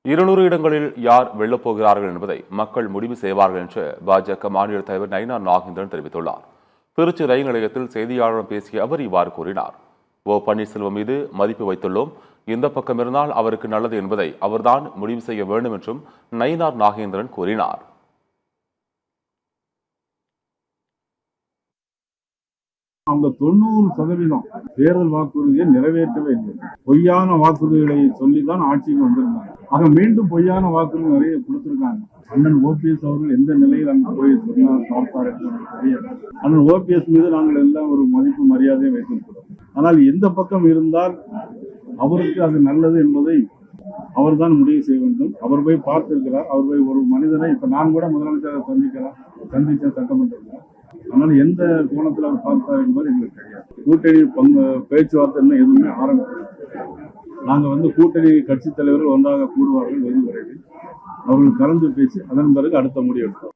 200 இடங்களில் யார் வெல்லப் போகிறார்கள் என்பதை மக்கள் முடிவு செய்வார்கள் என்று பாஜக மாநில தலைவர் நயினார் நாகேந்திரன் தெரிவித்துள்ளார். திருச்சி ரயில் நிலையத்தில் செய்தியாளரிடம் பேசிய அவர் இவ்வாறு கூறினார். ஓ பன்னீர்செல்வம் மீது மதிப்பு வைத்துள்ளோம். எந்த பக்கம் இருந்தால் அவருக்கு நல்லது என்பதை அவர்தான் முடிவு செய்ய வேண்டும் என்றும் நயினார் நாகேந்திரன் கூறினார். அவங்க 90% தேர்தல் வாக்குறுதியை நிறைவேற்றவே இல்லை. பொய்யான வாக்குறுதிகளை சொல்லிதான் ஆட்சிக்கு வந்திருந்தாங்க. ஆக மீண்டும் பொய்யான வாக்குறுதி நிறைய கொடுத்திருக்காங்க. அண்ணன் ஓபிஎஸ் அவர்கள் எந்த நிலையில் அங்கு போய் சொன்னார் பார்ப்பார் என்று தெரியாது. அண்ணன் ஓபிஎஸ் மீது நாங்கள் எல்லாம் ஒரு மதிப்பு மரியாதையை வைத்திருக்கிறோம். ஆனால் எந்த பக்கம் இருந்தால் அவருக்கு அது நல்லது என்பதை அவர் தான் முடிவு செய்ய வேண்டும். அவர் போய் பார்த்திருக்கிறார். அவர் போய் ஒரு மனிதனை இப்ப நான் கூட முதலமைச்சரை சந்திச்ச சட்டமன்றத்தில். அதனால எந்த கோணத்தில் அவர் பார்த்தார் என்பது எங்களுக்கு தெரியாது. கூட்டணி பேச்சுவார்த்தை எதுவுமே ஆரம்பிக்கிறது. நாங்க கூட்டணி கட்சி தலைவர்கள் ஒன்றாக கூடுவார்கள் வெகு விரைவில். அவர்கள் கலந்து பேசி அதன் பிறகு அடுத்த முடிவு எடுத்தோம்.